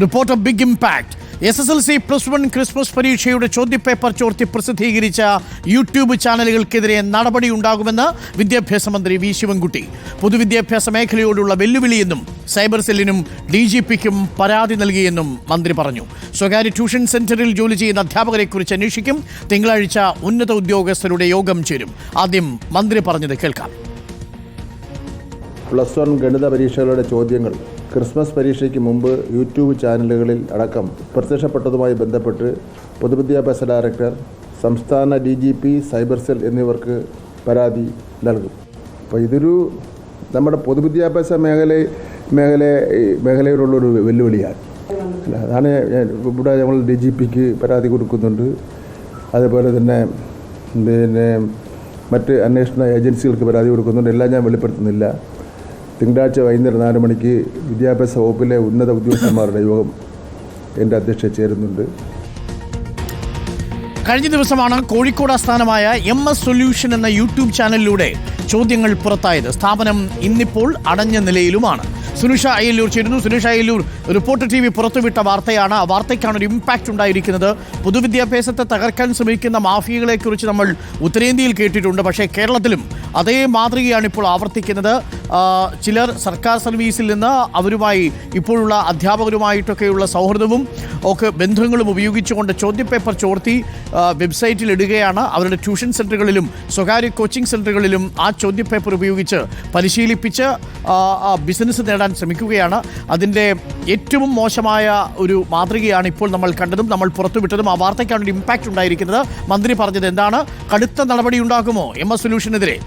Report big impact. SSLC +1 Christmas പരീക്ഷയുടെ ചോദ്യപേപ്പർ ചോർത്തി പ്രസിദ്ധീകരിച്ച യൂട്യൂബ് ചാനലുകൾക്കെതിരെ നടപടിയുണ്ടാകുമെന്ന് വിദ്യാഭ്യാസ മന്ത്രി വി ശിവൻകുട്ടി. പൊതുവിദ്യാഭ്യാസ മേഖലയോടുള്ള വെല്ലുവിളിയെന്നും സൈബർ സെല്ലിനും DGPക്കും പരാതി നൽകിയെന്നും മന്ത്രി പറഞ്ഞു. സ്വകാര്യ ട്യൂഷൻ സെന്ററിൽ ജോലി ചെയ്യുന്ന അധ്യാപകരെക്കുറിച്ച് അന്വേഷിക്കും. തിങ്കളാഴ്ച ഉന്നത ഉദ്യോഗസ്ഥരുടെ യോഗം ചേരും. ആദ്യം മന്ത്രി പറഞ്ഞത് കേൾക്കാം. +1 ഗണിത പരീക്ഷകളുടെ ചോദ്യങ്ങൾ ക്രിസ്മസ് പരീക്ഷയ്ക്ക് മുമ്പ് യൂട്യൂബ് ചാനലുകളിൽ അടക്കം പ്രത്യക്ഷപ്പെട്ടതുമായി ബന്ധപ്പെട്ട് പൊതുവിദ്യാഭ്യാസ ഡയറക്ടർ, സംസ്ഥാന DGP, സൈബർ സെൽ എന്നിവർക്ക് പരാതി നൽകും. അപ്പോൾ ഇതൊരു നമ്മുടെ പൊതുവിദ്യാഭ്യാസ മേഖലയോടുള്ളൊരു വെല്ലുവിളിയാണ്. അതാണ് ഇവിടെ ഞങ്ങൾ DGPക്ക് പരാതി കൊടുക്കുന്നുണ്ട്. അതേപോലെ തന്നെ മറ്റ് അന്വേഷണ ഏജൻസികൾക്ക് പരാതി കൊടുക്കുന്നുണ്ട്. എല്ലാം ഞാൻ വെളിപ്പെടുത്തുന്നില്ല. തിങ്കളാഴ്ച വൈകുന്നേരം 4 മണിക്ക് വിദ്യാഭ്യാസ വകുപ്പിലെ ഉന്നത ഉദ്യോഗസ്ഥന്മാരുടെ യോഗം എൻ്റെ അധ്യക്ഷതയിൽ ചേരുന്നുണ്ട്. കഴിഞ്ഞ ദിവസമാണ് കോഴിക്കോട് ആസ്ഥാനമായ MS സൊല്യൂഷൻ എന്ന യൂട്യൂബ് ചാനലിലൂടെ ചോദ്യങ്ങൾ പുറത്തായത്. സ്ഥാപനം ഇന്നിപ്പോൾ അടഞ്ഞ നിലയിലുമാണ്. സുനിഷ അയ്യല്ലൂർ ചേരുന്നു. സുനിഷ അയ്യല്ലൂർ, റിപ്പോർട്ടർ TV പുറത്തുവിട്ട വാർത്തയാണ്. ആ വാർത്തയ്ക്കാണ് ഒരു ഇമ്പാക്റ്റ് ഉണ്ടായിരിക്കുന്നത്. പൊതുവിദ്യാഭ്യാസത്തെ തകർക്കാൻ ശ്രമിക്കുന്ന മാഫിയകളെക്കുറിച്ച് നമ്മൾ ഉത്തരേന്ത്യയിൽ കേട്ടിട്ടുണ്ട്. പക്ഷേ കേരളത്തിലും അതേ മാതൃകയാണ് ഇപ്പോൾ ആവർത്തിക്കുന്നത്. ചിലർ സർക്കാർ സർവീസിൽ നിന്ന് അവരുമായി ഇപ്പോഴുള്ള അധ്യാപകരുമായിട്ടൊക്കെയുള്ള സൗഹൃദവും ഒക്കെ ബന്ധങ്ങളും ഉപയോഗിച്ചുകൊണ്ട് ചോദ്യപേപ്പർ ചോർത്തി വെബ്സൈറ്റിൽ ഇടുകയാണ്. അവരുടെ ട്യൂഷൻ സെൻ്ററുകളിലും സ്വകാര്യ കോച്ചിങ് സെൻ്ററുകളിലും ആ ചോദ്യപേപ്പർ ഉപയോഗിച്ച് പരിശീലിപ്പിച്ച് ബിസിനസ് നേടാൻ ശ്രമിക്കുകയാണ്. അതിൻ്റെ ഏറ്റവും മോശമായ ഒരു മാതൃകയാണ് ഇപ്പോൾ നമ്മൾ കണ്ടതും നമ്മൾ പുറത്തുവിട്ടതും. ആ വാർത്തയ്ക്കാണ് ഒരു ഇമ്പാക്റ്റ് ഉണ്ടായിരിക്കുന്നത്. മന്ത്രി പറഞ്ഞത് എന്താണ്? കടുത്ത നടപടി ഉണ്ടാകുമോ MS സൊല്യൂഷനെതിരെ?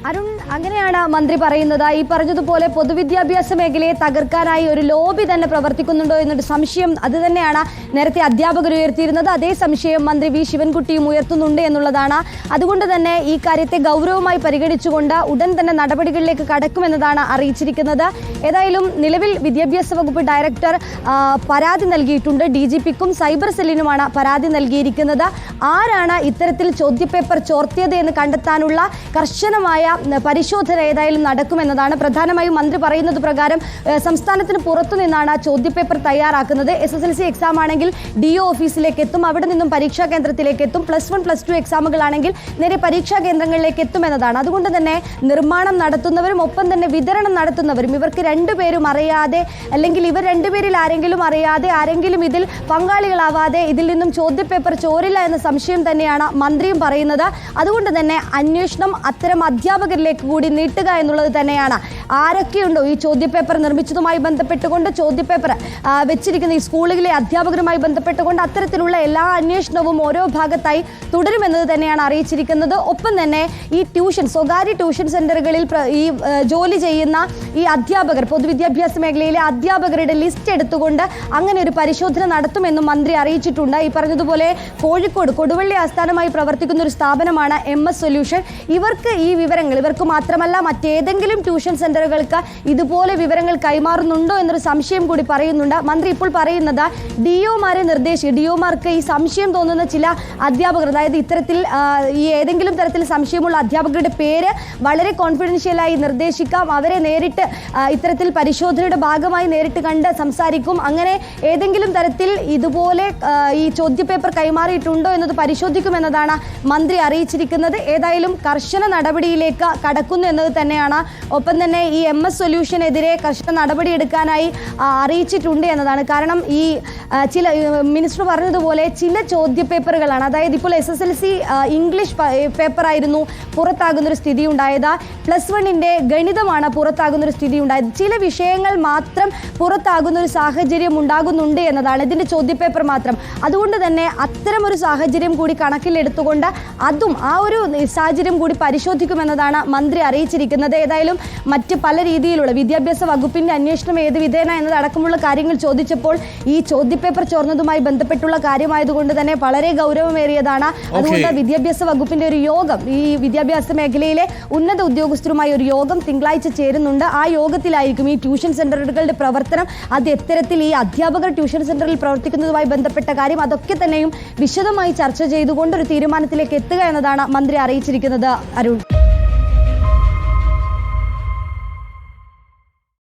അരുൺ, അങ്ങനെയാണ് മന്ത്രി പറയുന്നത്. ഈ പറഞ്ഞതുപോലെ പൊതുവിദ്യാഭ്യാസ മേഖലയെ തകർക്കാനായി ഒരു ലോബി തന്നെ പ്രവർത്തിക്കുന്നുണ്ടോ എന്നൊരു സംശയം അത് തന്നെയാണ് നേരത്തെ അധ്യാപകർ ഉയർത്തിയിരുന്നത്. അതേ സംശയം മന്ത്രി വി ശിവൻകുട്ടിയും ഉയർത്തുന്നുണ്ട് എന്നുള്ളതാണ്. അതുകൊണ്ട് തന്നെ ഈ കാര്യത്തെ ഗൗരവമായി പരിഗണിച്ചുകൊണ്ട് ഉടൻ തന്നെ നടപടികളിലേക്ക് കടക്കുമെന്നതാണ് അറിയിച്ചിരിക്കുന്നത്. ഏതായാലും നിലവിൽ വിദ്യാഭ്യാസ വകുപ്പ് ഡയറക്ടർ പരാതി നൽകിയിട്ടുണ്ട്. DGPക്കും സൈബർ സെല്ലിനുമാണ് പരാതി നൽകിയിരിക്കുന്നത്. ആരാണ് ഇത്തരത്തിൽ ചോദ്യപേപ്പർ ചോർത്തിയത് എന്ന് കണ്ടെത്താനുള്ള കർശനമായ പരിശോധന ഏതായാലും നടക്കുമെന്നതാണ്. പ്രധാനമായും മന്ത്രി പറയുന്നത് പ്രകാരം സംസ്ഥാനത്തിന് പുറത്തു നിന്നാണ് ചോദ്യപേപ്പർ തയ്യാറാക്കുന്നത്. SSLC എക്സാം ആണെങ്കിൽ DO ഓഫീസിലേക്ക് എത്തും. അവിടെ നിന്നും പരീക്ഷാ കേന്ദ്രത്തിലേക്ക് എത്തും. +1 +2 എക്സാമുകളാണെങ്കിൽ നേരെ പരീക്ഷാ കേന്ദ്രങ്ങളിലേക്ക് എത്തുമെന്നതാണ്. അതുകൊണ്ട് തന്നെ നിർമ്മാണം നടത്തുന്നവരും ഒപ്പം തന്നെ വിതരണം നടത്തുന്നവരും ഇവർക്ക് രണ്ടുപേരും അറിയാതെ, അല്ലെങ്കിൽ ഇവർ രണ്ടുപേരിൽ ആരെങ്കിലും അറിയാതെ, ആരെങ്കിലും ഇതിൽ പങ്കാളികളാവാതെ ഇതിൽ നിന്നും ചോദ്യപേപ്പർ ചോരില്ല എന്ന സംശയം തന്നെയാണ് മന്ത്രിയും പറയുന്നത്. അതുകൊണ്ട് തന്നെ അന്വേഷണം അത്തരം അധ്യാപകരിലേക്ക് കൂടി നീട്ടുക എന്നുള്ളത് തന്നെയാണ്. ആരൊക്കെയുണ്ടോ ഈ ചോദ്യപേപ്പർ നിർമ്മിച്ചതുമായി ബന്ധപ്പെട്ടുകൊണ്ട്, ചോദ്യപേപ്പർ വെച്ചിരിക്കുന്ന ഈ സ്കൂളുകളിലെ അധ്യാപകരുമായി ബന്ധപ്പെട്ടുകൊണ്ട് അത്തരത്തിലുള്ള എല്ലാ അന്വേഷണവും ഓരോ ഭാഗത്തായി തുടരുമെന്നത് തന്നെയാണ് അറിയിച്ചിരിക്കുന്നത്. ഒപ്പം തന്നെ ഈ സ്വകാര്യ ട്യൂഷൻ സെന്ററുകളിൽ ഈ ജോലി ചെയ്യുന്ന ഈ അധ്യാപകർ, പൊതുവിദ്യാഭ്യാസ മേഖലയിലെ അധ്യാപകരുടെ ലിസ്റ്റ് എടുത്തുകൊണ്ട് അങ്ങനെ ഒരു പരിശോധന നടത്തുമെന്നും മന്ത്രി അറിയിച്ചിട്ടുണ്ട്. ഈ പറഞ്ഞതുപോലെ കോഴിക്കോട് കൊടുവള്ളി ആസ്ഥാനമായി പ്രവർത്തിക്കുന്ന ഒരു സ്ഥാപനമാണ് MS സൊല്യൂഷൻ. ഇവർക്ക് ഈ വിവരങ്ങൾ, ഇവർക്ക് മാത്രമല്ല മറ്റേതെങ്കിലും ട്യൂഷൻ സെന്ററുകൾക്ക് ഇതുപോലെ വിവരങ്ങൾ കൈമാറുന്നുണ്ടോ എന്നൊരു സംശയം കൂടി പറയുന്നുണ്ട്. മന്ത്രി ഇപ്പോൾ പറയുന്നത് DOമാർക്ക് ഈ സംശയം തോന്നുന്ന ചില അധ്യാപകർ, അതായത് ഇത്തരത്തിൽ ഈ ഏതെങ്കിലും തരത്തിൽ സംശയമുള്ള അധ്യാപകരുടെ പേര് വളരെ കോൺഫിഡൻഷ്യലായി നിർദ്ദേശിക്കാം. അവരെ നേരിട്ട് ഇത്തരത്തിൽ പരിശോധനയുടെ ഭാഗമായി നേരിട്ട് കണ്ട് സംസാരിക്കും. അങ്ങനെ ഏതെങ്കിലും തരത്തിൽ ഇതുപോലെ ഈ ചോദ്യപേപ്പർ കൈമാറിയിട്ടുണ്ടോ എന്നത് പരിശോധിക്കുമെന്നതാണ് മന്ത്രി അറിയിച്ചിരിക്കുന്നത്. ഏതായാലും കർശന നടപടിയിലേക്ക് കടക്കുന്നു എന്നത് തന്നെയാണ്. ഒപ്പം തന്നെ ഈ MS സൊല്യൂഷനെതിരെ കർശന നടപടിയെടുക്കാനായി അറിയിച്ചിട്ടുണ്ട് എന്നതാണ്. കാരണം ഈ ചില മിനിസ്റ്റർ പറഞ്ഞതുപോലെ ചില ചോദ്യപേപ്പറുകളാണ്, അതായത് ഇപ്പോൾ SSLC ഇംഗ്ലീഷ് പേപ്പറായിരുന്നു പുറത്താകുന്നൊരു സ്ഥിതി ഉണ്ടായത്. +1ൻ്റെ ഗണിതമാണ് പുറത്താകുന്നൊരു സ്ഥിതി ഉണ്ടായത്. ചില വിഷയങ്ങൾ മാത്രം പുറത്താകുന്നൊരു സാഹചര്യം ഉണ്ടാകുന്നുണ്ട് എന്നതാണ് ഇതിൻ്റെ ചോദ്യപേപ്പർ മാത്രം. അതുകൊണ്ട് തന്നെ അത്തരമൊരു സാഹചര്യം കൂടി കണക്കിലെടുത്തുകൊണ്ട് അതും ആ ഒരു സാഹചര്യം കൂടി പരിശോധിക്കുമെന്നതാണ് മന്ത്രി അറിയിച്ചിരിക്കുന്നത്. ഏതായാലും മറ്റ് പല രീതിയിലുള്ള വിദ്യാഭ്യാസ വകുപ്പിൻ്റെ അന്വേഷണം ഏത് വിധേന എന്നതടക്കമുള്ള കാര്യങ്ങൾ ചോദിച്ചപ്പോൾ ഈ ചോദ്യപേപ്പർ ചോർന്നതുമായി ബന്ധപ്പെട്ടുള്ള കാര്യമായതുകൊണ്ട് തന്നെ വളരെ ഗൗരവമേറിയതാണ്. അതുകൊണ്ട് വിദ്യാഭ്യാസ വകുപ്പിൻ്റെ ഒരു യോഗം, ഈ വിദ്യാഭ്യാസ മേഖലയിലെ ഉന്നത ഉദ്യോഗസ്ഥരുമായി ഒരു യോഗം തിങ്കളാഴ്ച ചേരുന്നുണ്ട്. ആ യോഗത്തിലായിരിക്കും ഈ ട്യൂഷൻ സെന്ററുകളുടെ പ്രവർത്തനം, അത് എത്തരത്തിൽ ഈ അധ്യാപകർ ട്യൂഷൻ സെന്ററിൽ പ്രവർത്തിക്കുന്നതുമായി ബന്ധപ്പെട്ട കാര്യം അതൊക്കെ തന്നെയും വിശദമായി ചർച്ച ചെയ്തുകൊണ്ട് ഒരു തീരുമാനത്തിലേക്ക് എത്തുക എന്നതാണ് മന്ത്രി അറിയിച്ചിരിക്കുന്നത്. അരുൺ.